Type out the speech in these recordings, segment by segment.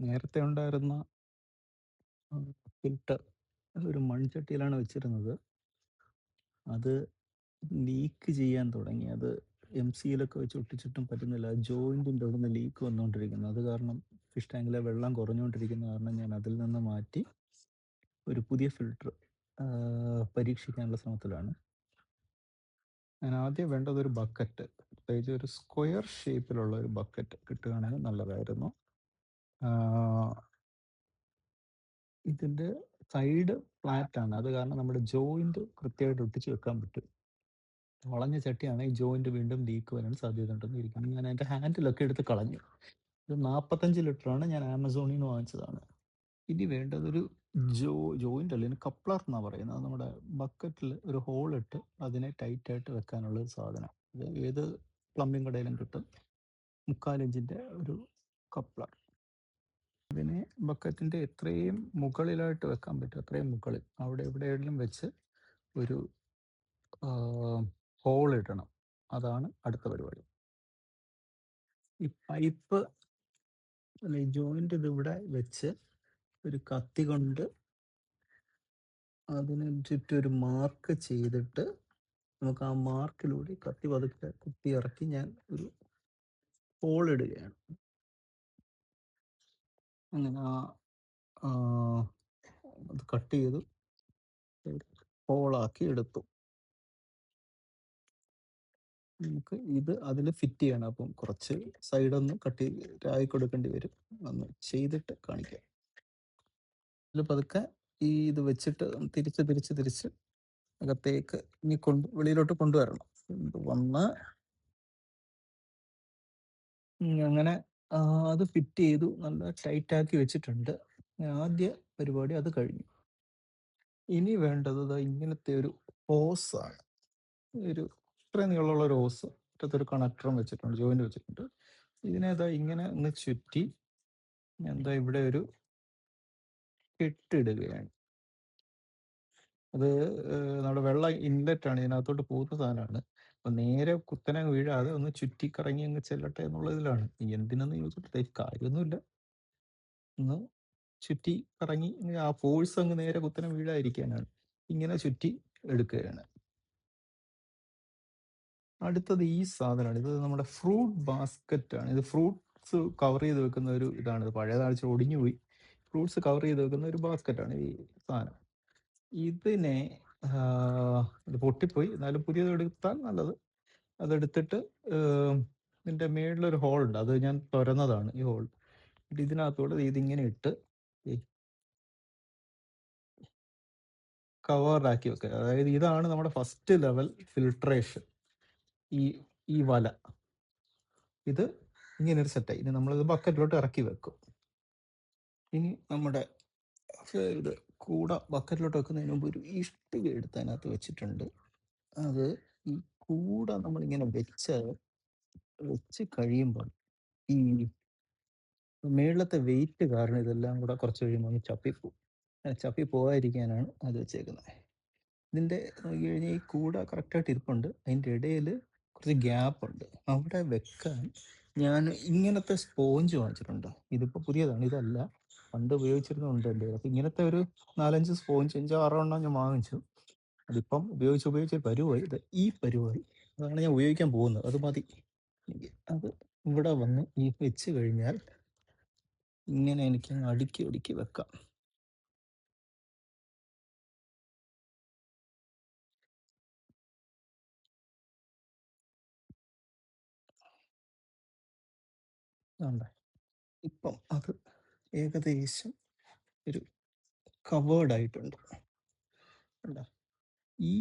നേരത്തെ ഉണ്ടായിരുന്ന ഫിൽട്ടർ ഒരു മൺചട്ടിയിലാണ് വെച്ചിരുന്നത്. അത് ലീക്ക് ചെയ്യാൻ തുടങ്ങി. അത് എംസിയിലൊക്കെ വെച്ച് ഒട്ടിച്ചിട്ടും പറ്റുന്നില്ല. ജോയിന്റിൻ്റെ അവിടുന്ന് ലീക്ക് വന്നുകൊണ്ടിരിക്കുന്നു. അത് കാരണം ഫിഷ് ടാങ്കിലെ വെള്ളം കുറഞ്ഞുകൊണ്ടിരിക്കുന്ന കാരണം ഞാൻ അതിൽ നിന്ന് മാറ്റി ഒരു പുതിയ ഫിൽട്ടർ പരീക്ഷിക്കാനുള്ള ശ്രമത്തിലാണ്. ഞാൻ ആദ്യം വേണ്ടത് ഒരു ബക്കറ്റ്, പ്രത്യേകിച്ച് ഒരു സ്ക്വയർ ഷേപ്പിലുള്ള ഒരു ബക്കറ്റ് കിട്ടുകയാണെങ്കിൽ നല്ലതായിരുന്നു. ഇതിൻ്റെ സൈഡ് ഫ്ലാറ്റ് ആണ്. അത് കാരണം നമ്മുടെ ജോയിന്റ് കൃത്യമായിട്ട് ഒട്ടിച്ച് വെക്കാൻ പറ്റും. വളഞ്ഞ ചട്ടിയാണെങ്കിൽ ജോയിന്റ് വീണ്ടും ലീക്ക് വരാൻ സാധ്യതയുണ്ടെന്ന് ഇരിക്കണം. ഞാൻ അതിൻ്റെ ഹാൻഡിലൊക്കെ എടുത്ത് കളഞ്ഞു. ഇത് 45 ലിറ്ററാണ്. ഞാൻ ആമസോണിൽ നിന്ന് വാങ്ങിച്ചതാണ്. ഇനി വേണ്ടതൊരു ജോയിന്റ് അല്ല, ഇതിന് കപ്ലർ എന്നാണ് പറയുന്നത്. അത് നമ്മുടെ ബക്കറ്റിൽ ഒരു ഹോൾ ഇട്ട് അതിനെ ടൈറ്റായിട്ട് വെക്കാനുള്ള ഒരു സാധനം. ഇത് ഏത് പ്ലംബിംഗ് കടയിലും കിട്ടും. 3/4 ഇഞ്ചിൻ്റെ ഒരു കപ്ലർ. ഇതിനെ ബക്കറ്റിൻ്റെ എത്രയും മുകളിലായിട്ട് വെക്കാൻ പറ്റും അത്രയും മുകളിൽ, അവിടെ എവിടെയെങ്കിലും വെച്ച് ഒരു ഹോൾ ഇടണം. അതാണ് അടുത്ത പരിപാടി. ഈ പൈപ്പ് അല്ല, ഈ ജോയിന്റ് ഇതിവിടെ വെച്ച് ഒരു കത്തി കൊണ്ട് അതിന് ചുറ്റും ഒരു മാർക്ക് ചെയ്തിട്ട് നമുക്ക് ആ മാർക്കിലൂടെ കത്തി പതുക്കെ കുത്തി ഇറക്കി ഞാൻ ഒരു ഹോൾ ഇടുകയാണ്. അങ്ങനെ ആ അത് കട്ട് ചെയ്ത് ഹോളാക്കി എടുത്തു. നമുക്ക് ഇത് അതിൽ ഫിറ്റ് ചെയ്യണം. അപ്പം കുറച്ച് സൈഡൊന്ന് കട്ട് ആയി കൊടുക്കേണ്ടി വരും. ഒന്ന് ചെയ്തിട്ട് കാണിക്കാം. അതിൽ പതുക്കെ ഇത് വെച്ചിട്ട് തിരിച്ച് തിരിച്ച് തിരിച്ച് അകത്തേക്ക് ഇനി വെളിയിലോട്ട് കൊണ്ടുവരണം. കൊണ്ടുവന്ന് അങ്ങനെ അത് ഫിറ്റ് ചെയ്തു. നല്ല ടൈറ്റാക്കി വെച്ചിട്ടുണ്ട്. ആദ്യ പരിപാടി അത് കഴിഞ്ഞു. ഇനി വേണ്ടത് ഇങ്ങനത്തെ ഒരു ഹോസാണ്. ഒരു ഇത്രയും നീളമുള്ള ഒരു ഹോസ്, ഒരു കണക്ടറും വെച്ചിട്ടുണ്ട്, ജോയിന്റ് വെച്ചിട്ടുണ്ട്. ഇതിനെ ഇങ്ങനെ ഒന്ന് ചുറ്റി ഇവിടെ ഒരു കെട്ടിടുകയാണ്. അത് നമ്മുടെ വെള്ള ഇൻലെറ്റ് ആണ്, ഇതിനകത്തോട്ട് പോകുന്ന സാധനമാണ്. അപ്പൊ നേരെ കുത്തനെ വീഴാതെ ഒന്ന് ചുറ്റി കറങ്ങി അങ്ങ് ചെല്ലട്ടെ എന്നുള്ളതിലാണ്. എന്തിനെന്ന് ചോദിച്ചിട്ട് കാര്യമൊന്നുമില്ല. ഒന്ന് ചുറ്റി കറങ്ങി ആ ഫോഴ്സ് അങ്ങ് നേരെ കുത്തനെ വീഴാതിരിക്കാനാണ്. ഇങ്ങനെ ചുറ്റി എടുക്കുകയാണ്. അടുത്തത് ഈ സാധനമാണ്. ഇത് നമ്മുടെ ഫ്രൂട്ട് ബാസ്ക്കറ്റ് ആണ്. ഇത് ഫ്രൂട്ട്സ് കവർ ചെയ്ത് വെക്കുന്ന ഒരു ഇതാണ്. ഇത് പഴയ താഴ്ച ഒടിഞ്ഞു പോയി. ഫ്രൂട്ട്സ് കവർ ചെയ്ത് വെക്കുന്ന ഒരു ബാസ്ക്കറ്റാണ് ഈ സാധനം. ഇതിനെ ഇത് പൊട്ടിപ്പോയി, എന്നാലും പുതിയത് എടുത്താൽ നല്ലത്. അതെടുത്തിട്ട് ഇതിൻ്റെ മേളിലൊരു ഹോൾ ഉണ്ട്, അത് ഞാൻ തുറന്നതാണ് ഈ ഹോൾ. ഇതിനകത്തൂടെ ഇതിങ്ങനെ ഇട്ട് കവറാക്കി വെക്കുക. അതായത് ഇതാണ് നമ്മുടെ ഫസ്റ്റ് ലെവൽ ഫിൽട്രേഷൻ. ഈ ഈ വല ഇത് ഇങ്ങനെ ഒരു സെറ്റായി. ഇനി നമ്മളിത് ബക്കറ്റിലോട്ട് ഇറക്കി വെക്കും. ഇനി നമ്മുടെ ഇത് ബക്കറ്റിലോട്ട് വെക്കുന്നതിന് മുമ്പ് ഒരു ഇഷ്ടിക എടുത്ത് അതിനകത്ത് വെച്ചിട്ടുണ്ട്. അത് ഈ നമ്മളിങ്ങനെ വെച്ച് കഴിയുമ്പോൾ ഈ മേളത്തെ വെയിറ്റ് കാരണം ഇതെല്ലാം കൂടെ കുറച്ച് കഴിയുമ്പോൾ ചപ്പിപ്പോവും. ചപ്പി പോകാതിരിക്കാനാണ് അത് വെച്ചേക്കുന്നത്. ഇതിൻ്റെ നോക്കി കഴിഞ്ഞാൽ ഈ കറക്റ്റായിട്ട് ഇരിപ്പുണ്ട്. അതിൻ്റെ ഇടയിൽ കുറച്ച് ഗ്യാപ്പ് ഉണ്ട്. അവിടെ വെക്കാൻ ഞാൻ ഇങ്ങനത്തെ സ്പോഞ്ച് വാങ്ങിച്ചിട്ടുണ്ട്. ഇതിപ്പോൾ പുതിയതാണ്, ഇതല്ല, പണ്ട് ഉപയോഗിച്ചിരുന്നുണ്ട് എൻ്റെ. അപ്പം ഇങ്ങനത്തെ ഒരു 4-5 സ്പോഞ്ച്, 5-6 എണ്ണം ഞാൻ വാങ്ങിച്ചു. അതിപ്പം ഉപയോഗിച്ച് പരുവായി. ഈ പരുവായി. അതാണ് ഞാൻ ഉപയോഗിക്കാൻ പോകുന്നത്. അത് മതി. അത് ഇവിടെ വന്ന് ഈ വെച്ച് കഴിഞ്ഞാൽ ഇങ്ങനെ എനിക്ക് അടുക്കി വെക്കാം. ഇപ്പം അത് ഏകദേശം ഒരു കവേർഡ് ആയിട്ടുണ്ട്. ഈ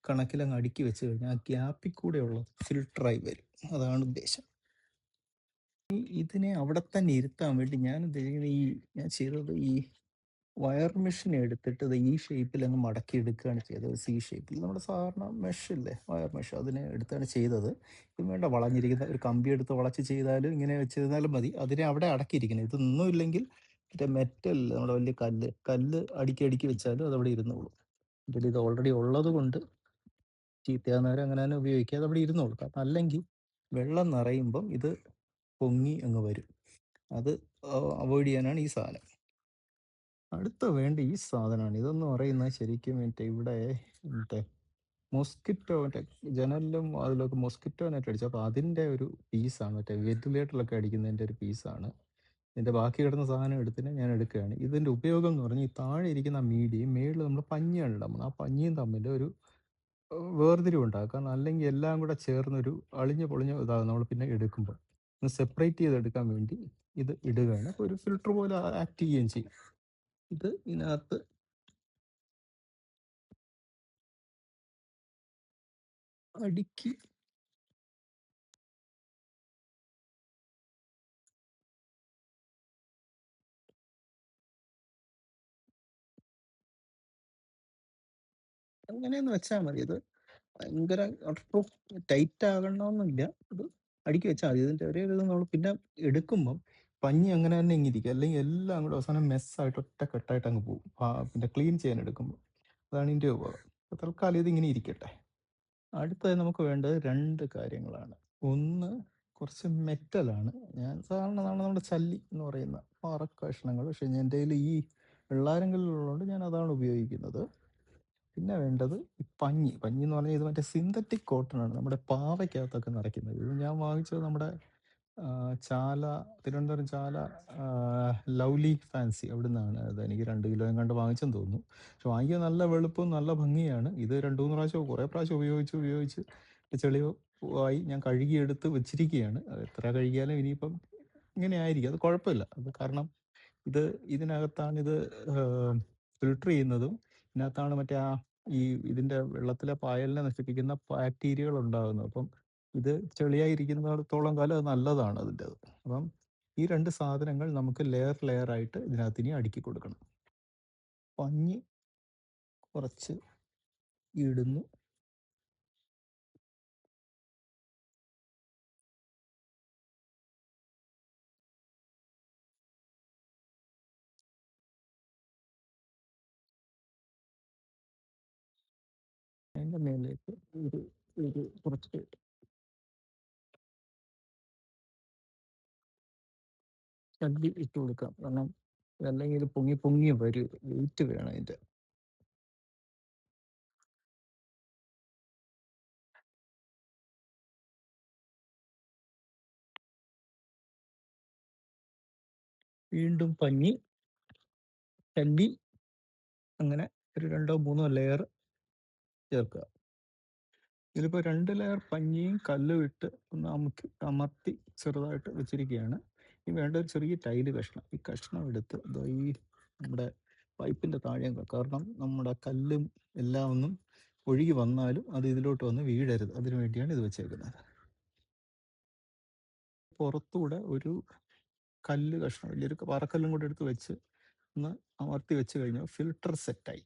കണക്കിലങ്ങ് അടുക്കി വെച്ച് കഴിഞ്ഞാൽ ആ ഗ്യാപ്പിൽ കൂടെയുള്ള ഫിൽട്ടറായി വരും. അതാണ് ഉദ്ദേശം. ഇതിനെ അവിടെ തന്നെ ഇരുത്താൻ വേണ്ടി ഞാൻ ചെയ്തത് ഈ വയർ മെഷീൻ എടുത്തിട്ട് ഈ ഷേപ്പിൽ അങ്ങ് മടക്കി എടുക്കുകയാണ് ചെയ്തത്. സി ഷേപ്പിൽ നമ്മുടെ സാധാരണ മെഷ് ഇല്ലേ, വയർ മെഷ്, അതിനെ എടുത്താണ് ചെയ്തത്. ഇത് വേണ്ട, വളഞ്ഞിരിക്കുന്ന ഒരു കമ്പി എടുത്ത് വളച്ച് ചെയ്താലും ഇങ്ങനെ വെച്ചിരുന്നാലും മതി. അതിനെ അവിടെ അടക്കിയിരിക്കുന്നത്. ഇതൊന്നും ഇല്ലെങ്കിൽ മറ്റേ മെറ്റൽ, നമ്മുടെ വലിയ കല്ല് അടുക്കി വെച്ചാലും അതവിടെ ഇരുന്നോളും. ഇത് ഓൾറെഡി ഉള്ളത് കൊണ്ട് ചീത്തയാകുന്നവരെ അങ്ങനെ തന്നെ ഉപയോഗിക്കുക, അതവിടെ ഇരുന്നോളും. കാരണം അല്ലെങ്കിൽ വെള്ളം നിറയുമ്പം ഇത് പൊങ്ങി അങ്ങ് വരും. അത് അവോയ്ഡ് ചെയ്യാനാണ് ഈ സാധനം. അടുത്ത വേണ്ട ഈ സാധനമാണ്. ഇതെന്ന് പറയുന്നത് ശരിക്കും മറ്റേ ഇവിടെ മറ്റേ മോസ്കിറ്റോ മറ്റേ ജനലിലും അതിലൊക്കെ മോസ്കിറ്റോ നെറ്റ് അടിച്ചു. അപ്പോൾ അതിൻ്റെ ഒരു പീസാണ്, മറ്റേ വെന്റിലേറ്ററിലൊക്കെ അടിക്കുന്നതിൻ്റെ ഒരു പീസാണ്. ഇതിൻ്റെ ബാക്കി കിടന്ന സാധനം എടുത്തിട്ട് ഞാൻ എടുക്കുകയാണ്. ഇതിൻ്റെ ഉപയോഗം എന്ന് പറഞ്ഞാൽ ഈ താഴെ ഇരിക്കുന്ന മീഡിയയും മേളിൽ നമ്മൾ പഞ്ഞിയാണ് ഇടാൻ പോകുന്നത്. ആ പഞ്ഞിയും തമ്മിൽ ഒരു വേർതിരിവുണ്ടാകും. കാരണം അല്ലെങ്കിൽ എല്ലാം കൂടെ ചേർന്നൊരു അളിഞ്ഞ് പൊളിഞ്ഞ് ഇതാകും നമ്മൾ പിന്നെ എടുക്കുമ്പോൾ. ഒന്ന് സെപ്പറേറ്റ് ചെയ്തെടുക്കാൻ വേണ്ടി ഇത് ഇടുകയാണ്. അപ്പോൾ ഒരു ഫിൽട്ടർ പോലെ ആക്ട് ചെയ്യുകയും ചെയ്യും. ഇത് ഇതിനകത്ത് അടുക്കി അങ്ങനെയൊന്ന് വെച്ചാൽ മതി. ഇത് ഭയങ്കര ഒട്ടും ടൈറ്റ് ആകണമെന്നില്ല. ഇത് അടുക്കി വെച്ചാൽ മതി. ഇതിൻ്റെ ഒരേ ഇത് നമ്മൾ പിന്നെ എടുക്കുമ്പം പഞ്ഞി അങ്ങനെ തന്നെ ഇങ്ങിരിക്കും. അല്ലെങ്കിൽ എല്ലാം കൂടെ അവസാനം മെസ്സായിട്ട് ഒറ്റ കെട്ടായിട്ട് അങ്ങ് പോകും. പിന്നെ ക്ലീൻ ചെയ്യാൻ എടുക്കുമ്പോൾ. അതാണ് ഇതിൻ്റെ ഉപയോഗം. അപ്പോൾ തൽക്കാലം ഇതിങ്ങനെ ഇരിക്കട്ടെ. അടുത്തതായി നമുക്ക് വേണ്ടത് 2 കാര്യങ്ങളാണ്. ഒന്ന് കുറച്ച് മെറ്റലാണ്. ഞാൻ സാധാരണ നമ്മുടെ ചല്ലി എന്ന് പറയുന്ന പാറക്കഷണങ്ങൾ. പക്ഷേ എൻ്റെ കയ്യിൽ ഈ വെള്ളാരങ്കല്ലുള്ളതുകൊണ്ട് ഞാൻ അതാണ് ഉപയോഗിക്കുന്നത്. പിന്നെ വേണ്ടത് ഈ പഞ്ഞി. പഞ്ഞി എന്ന് പറഞ്ഞാൽ ഇത് മറ്റേ സിന്തറ്റിക് കോട്ടൺ ആണ്. നമ്മുടെ പാവയ്ക്കകത്തൊക്കെ നിറയ്ക്കുന്നത്. ഇത് ഞാൻ വാങ്ങിച്ചത് നമ്മുടെ ചാല, തിരുവനന്തപുരം ചാല ലവ്ലി ഫാൻസി അവിടുന്നാണ്. അത് എനിക്ക് 2 കിലോ എങ്ങാണ്ട് വാങ്ങിച്ചെന്ന് തോന്നുന്നു. പക്ഷെ വാങ്ങിയത് നല്ല വെളുപ്പും നല്ല ഭംഗിയാണ്. ഇത് 2-3 പ്രാവശ്യം കുറേ പ്രാവശ്യം ഉപയോഗിച്ച് ചെളി ആയി ഞാൻ കഴുകിയെടുത്ത് വെച്ചിരിക്കുകയാണ്. അത് എത്ര കഴുകിയാലും ഇനിയിപ്പം ഇങ്ങനെ ആയിരിക്കും. അത് കുഴപ്പമില്ല. അത് കാരണം ഇത് ഇതിനകത്താണ് ഇത് ഫിൽട്ടർ ചെയ്യുന്നതും ഇതിനകത്താണ് മറ്റേ ഈ ഇതിൻ്റെ വെള്ളത്തിലെ പായലിനെ നശിപ്പിക്കുന്ന ബാക്ടീരിയകൾ ഉണ്ടാകുന്നത്. അപ്പം ഇത് ചെളിയായിരിക്കുന്നിടത്തോളം കാലം അത് നല്ലതാണ് അതിൻ്റെത്. അപ്പം ഈ 2 സാധനങ്ങൾ നമുക്ക് ലെയർ ആയിട്ട് ഇതിനകത്ത് ഇനി അടുക്കി കൊടുക്കണം. പഞ്ഞി കുറച്ച് ഇടുന്നു. അതിൻ്റെ മേലേക്ക് ഒരു ഒരു കുറച്ച് ചല്ലി ഇട്ട് കൊടുക്കാം. കാരണം അല്ലെങ്കിൽ ഇത് പൊങ്ങി പൊങ്ങി വരും. വെയിറ്റ് വേണം അതിൻ്റെ. വീണ്ടും പഞ്ഞി, ചല്ലി, അങ്ങനെ ഒരു 2-3 ലെയർ ചേർക്കുക. ഇതിലിപ്പോൾ 2 ലെയർ പഞ്ഞിയും കല്ലും ഇട്ട് ഒന്ന് അമർത്തി ചെറുതായിട്ട് വെച്ചിരിക്കുകയാണ്. ഇനി വേണ്ട ഒരു ചെറിയ ടൈല് കഷ്ണം. ഈ കഷ്ണം എടുത്ത് ഈ നമ്മുടെ പൈപ്പിൻ്റെ താഴെ വെക്കുക. കാരണം നമ്മുടെ കല്ലും എല്ലാം ഒന്നും ഒഴുകി വന്നാലും അത് ഇതിലോട്ട് വന്ന് വീഴരുത്. അതിനു വേണ്ടിയാണ് ഇത് വെച്ചേക്കുന്നത്. പുറത്തൂടെ ഒരു കല്ല് കഷ്ണം, വലിയൊരു പാറക്കല്ലും കൂടെ എടുത്ത് വെച്ച് ഒന്ന് അമർത്തി വെച്ച് കഴിഞ്ഞാൽ ഫിൽട്ടർ സെറ്റായി.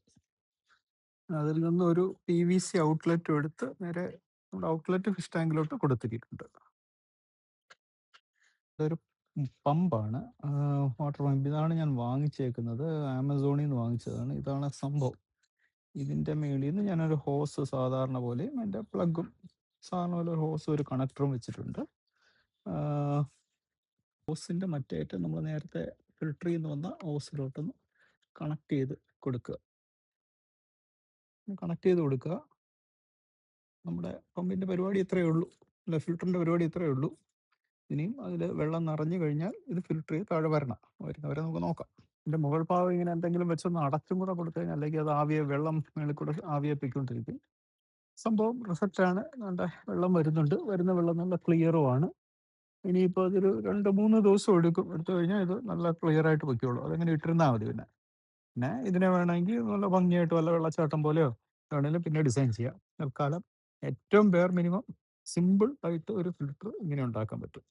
അതിൽ നിന്ന് ഒരു PVC ഔട്ട്ലെറ്റും എടുത്ത് നേരെ നമ്മുടെ ഔട്ട്ലെറ്റ് ഫിഷ് ടാങ്കിലോട്ട് കൊടുത്തിട്ടുണ്ട്. ഇതൊരു പമ്പാണ്, വാട്ടർ പമ്പ്. ഇതാണ് ഞാൻ വാങ്ങിച്ചേക്കുന്നത്. ആമസോണിൽ നിന്ന് വാങ്ങിച്ചതാണ്. ഇതാണ് സംഭവം. ഇതിൻ്റെ മേളിൽ നിന്ന് ഞാനൊരു ഹോസ് സാധാരണ പോലെയും എൻ്റെ പ്ലഗും സാധാരണ പോലെ ഒരു ഹോസും ഒരു കണക്ടറും വെച്ചിട്ടുണ്ട്. ഹോസിൻ്റെ മറ്റേ അറ്റം നമ്മൾ നേരത്തെ ഫിൽട്ടർ ചെയ്ത് വന്ന ഹോസിലോട്ടൊന്ന് കണക്ട് ചെയ്ത് കൊടുക്കുക. നമ്മുടെ പമ്പിൻ്റെ പരിപാടി ഇത്രയേ ഉള്ളൂ. അല്ല, ഫിൽട്ടറിൻ്റെ പരിപാടി ഇത്രയേ ഉള്ളൂ. ഇനിയും അതിൽ വെള്ളം നിറഞ്ഞു കഴിഞ്ഞാൽ ഇത് ഫിൽട്ടർ ചെയ്ത് താഴെ വരുന്നവരെ നമുക്ക് നോക്കാം. ഇതിൻ്റെ മുകൾ ഭാഗം ഇങ്ങനെ എന്തെങ്കിലും വെച്ചൊന്ന് അടച്ചും കൂടെ കൊടുത്തു കഴിഞ്ഞാൽ, അല്ലെങ്കിൽ അത് വെള്ളം മേളിൽ കൂടെ ആവിയേപ്പിക്കൊണ്ടിരിക്കും. സംഭവം റിസപ്റ്റാണ്. നല്ല വെള്ളം വരുന്നുണ്ട്. വരുന്ന വെള്ളം നല്ല ക്ലിയറുമാണ്. ഇനിയിപ്പോൾ അതൊരു 2-3 ദിവസം എടുത്തു കഴിഞ്ഞാൽ ഇത് നല്ല ക്ലിയർ ആയിട്ട് പൊയ്ക്കോളൂ. അതങ്ങനെ ഇട്ടിരുന്നാൽ മതി. പിന്നെ ഇതിനെ വേണമെങ്കിൽ നല്ല ഭംഗിയായിട്ട് വല്ല വെള്ളച്ചാട്ടം പോലെയോ വേണമെങ്കിലും പിന്നെ ഡിസൈൻ ചെയ്യാം. തൽക്കാലം ഏറ്റവും ബെയർ മിനിമം സിമ്പിൾ ആയിട്ട് ഒരു ഫിൽട്ടർ ഇങ്ങനെ ഉണ്ടാക്കാൻ പറ്റും.